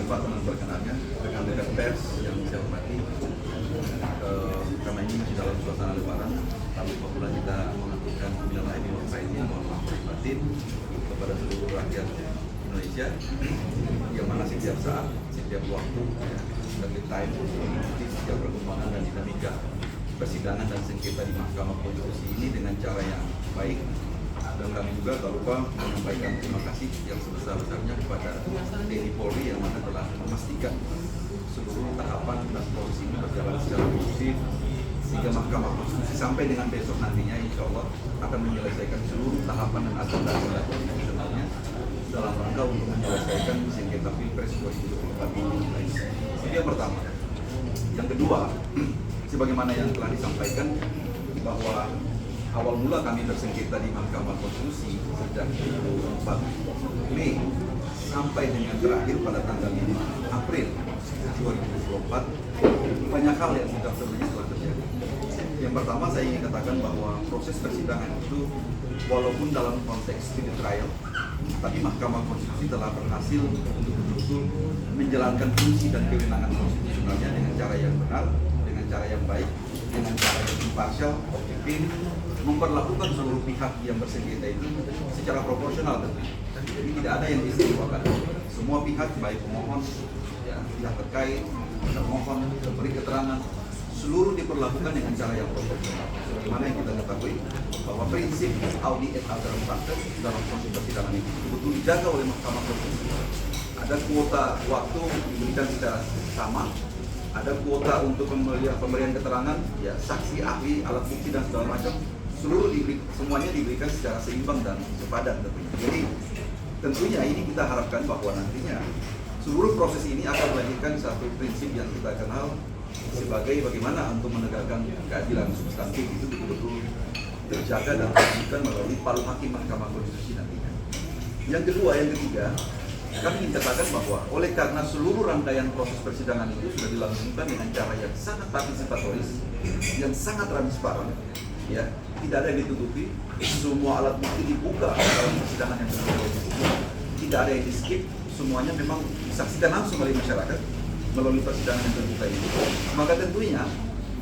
kesempatan dan perkenannya rekan-rekan pers yang saya hormati. Karena ini masih dalam suasana lebaran, tapi apabila kita mengaturkan minal aidin wal faizin, mohon maaf lahir batin kepada seluruh rakyat Indonesia yang mana setiap saat, setiap waktu, setiap time mengikuti setiap perkembangan dan dinamika persidangan dan sengketa di Mahkamah Konstitusi ini dengan cara yang baik. Dan kami juga tak lupa menyampaikan terima kasih yang sebesar-besarnya kepada TNI Polri yang mana telah memastikan seluruh tahapan dan proses ini berjalan secara kondusif sehingga Mahkamah Konstitusi sampai dengan besok nantinya insya Allah akan menyelesaikan seluruh tahapan dan agenda konstitusionalnya dalam rangka untuk menyelesaikan sengketa Pilpres 2024 ini. Itu yang pertama. Yang kedua, sebagaimana yang telah disampaikan bahwa awal mula kami bersengketa di Mahkamah Konstitusi sejak 24 Mei sampai dengan terakhir pada tanggal 5 April 2024, banyak hal yang sudah sebenarnya telah terjadi. Yang pertama saya ingin katakan bahwa proses persidangan itu walaupun dalam konteks speedy trial, tapi Mahkamah Konstitusi telah berhasil untuk betul-betul menjalankan fungsi dan kewenangan konstitusionalnya dengan cara yang benar, dengan cara yang baik, dengan cara yang imparsial, objektif, memperlakukan seluruh pihak yang bersengketa itu secara proporsional tentunya. Jadi tidak ada yang diistimewakan. Semua pihak, baik pemohon, ya, pihak terkait, termohon, memberi keterangan, seluruh diperlakukan dengan cara yang proporsional. Sebagaimana yang kita ketahui bahwa prinsip audi et altera partem dalam proses persidangan itu betul dijaga oleh Mahkamah Konstitusi. Ada kuota waktu diberikan secara sama, ada kuota untuk pemberian keterangan, ya, saksi, ahli, alat bukti dan segala macam, semuanya diberikan secara seimbang dan sepadan tentunya. Jadi tentunya ini kita harapkan bahwa nantinya seluruh proses ini akan melahirkan satu prinsip yang kita kenal sebagai bagaimana untuk menegakkan keadilan substantif itu betul-betul terjaga dan terwujudkan melalui para hakim Mahkamah Konstitusi nantinya. Yang kedua, yang ketiga, kami ingin katakan bahwa oleh karena seluruh rangkaian proses persidangan itu sudah dilangsungkan dengan cara yang sangat partisipatoris, yang sangat transparan, ya, tidak ada yang ditutupi, semua alat bukti dibuka dalam persidangan yang terbuka, tidak ada yang di skip, semuanya memang disaksikan langsung oleh masyarakat melalui persidangan yang terbuka ini. Maka tentunya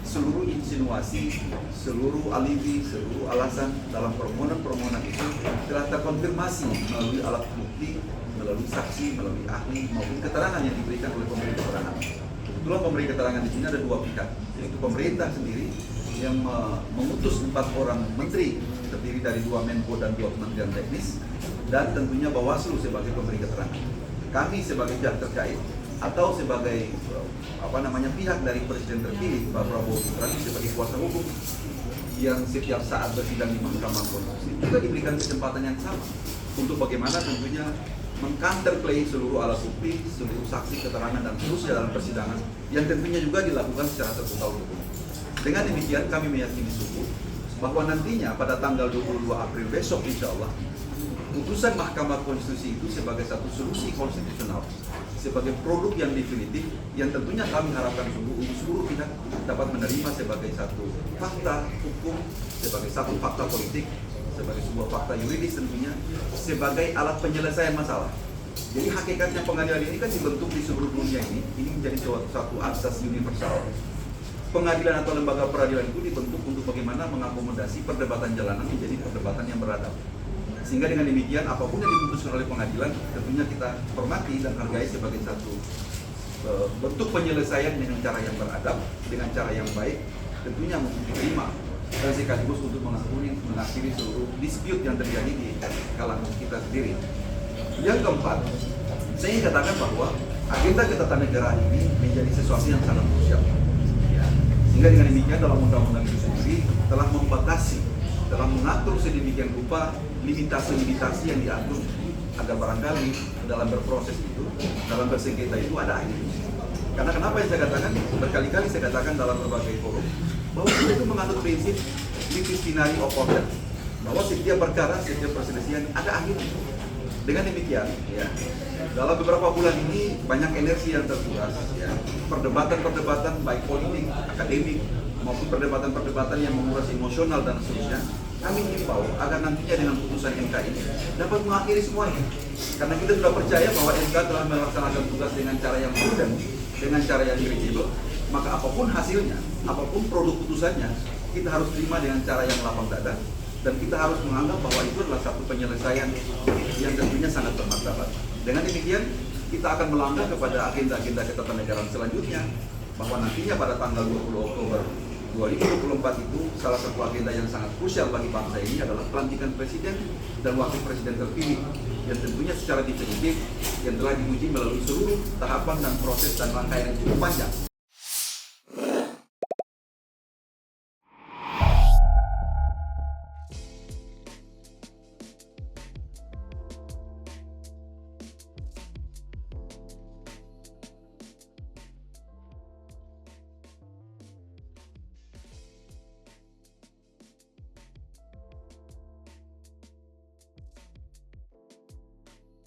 seluruh insinuasi, seluruh alibi, seluruh alasan dalam permohonan-permohonan itu telah terkonfirmasi melalui alat bukti, melalui saksi, melalui ahli maupun keterangan yang diberikan oleh pemberi keterangan. Kebetulan pemberi keterangan di sini ada dua pihak, yaitu pemerintah sendiri yang mengutus 4 orang menteri terdiri dari 2 Menko dan 2 Kementerian Teknis, dan tentunya Bawaslu sebagai pemberi keterangan. Kami sebagai pihak terkait atau sebagai pihak dari Presiden terpilih Pak Prabowo Subianto sebagai kuasa hukum yang setiap saat bersidang di Mahkamah Konstitusi juga diberikan kesempatan yang sama untuk bagaimana tentunya meng-counterplay seluruh alat bukti, seluruh saksi, keterangan dan seterusnya dalam persidangan yang tentunya juga dilakukan secara terbuka untuk umum. Dengan demikian kami meyakini sungguh bahwa nantinya pada tanggal 22 April besok insya Allah putusan Mahkamah Konstitusi itu sebagai satu solusi konstitusional, sebagai produk yang definitif yang tentunya kami harapkan sungguh untuk seluruh pihak dapat menerima sebagai satu fakta hukum, sebagai satu fakta politik, sebagai sebuah fakta yuridis tentunya, sebagai alat penyelesaian masalah. Jadi hakikatnya pengadilan ini kan dibentuk di seluruh dunia ini menjadi suatu asas universal. Pengadilan atau lembaga peradilan itu dibentuk untuk bagaimana mengakomodasi perdebatan jalanan menjadi perdebatan yang beradab. Sehingga dengan demikian apapun yang diputuskan oleh pengadilan tentunya kita hormati dan hargai sebagai satu bentuk penyelesaian dengan cara yang beradab, dengan cara yang baik, tentunya untuk diterima dan sekaligus untuk mengakhiri seluruh dispute yang terjadi di kalangan kita sendiri. Yang keempat, saya ingin katakan bahwa agenda ketatanegaraan ini menjadi sesuatu yang sangat krusial. Sehingga dengan demikian dalam undang-undang itu sendiri telah membatasi, telah mengatur sedemikian rupa limitasi-limitasi yang diatur agar barangkali dalam berproses itu, dalam bersengketa itu ada akhirnya. Karena kenapa yang saya katakan, berkali-kali saya katakan dalam berbagai forum, bahwa kita itu menganut prinsip litis finari opponent, bahwa setiap perkara, setiap perselisihan ada akhirnya. Dengan demikian, ya, dalam beberapa bulan ini banyak energi yang terkuras, ya, perdebatan-perdebatan baik politik, akademik, maupun perdebatan-perdebatan yang menguras emosional dan seterusnya, kami himbau agar nantinya dengan putusan MK ini dapat mengakhiri semuanya. Karena kita sudah percaya bahwa MK telah melaksanakan tugas dengan cara yang prudent, dengan cara yang kredibel. Maka apapun hasilnya, apapun produk putusannya, kita harus terima dengan cara yang lapang dada. Dan kita harus menganggap bahwa itu adalah satu penyelesaian yang tentunya sangat bermartabat. Dengan demikian, kita akan melangkah kepada agenda-agenda ketatanegaraan selanjutnya, bahwa nantinya pada tanggal 20 Oktober 2024 itu salah satu agenda yang sangat krusial bagi bangsa ini adalah pelantikan presiden dan wakil presiden terpilih, yang tentunya secara definitif yang telah diuji melalui seluruh tahapan dan proses dan rangkaian yang cukup panjang.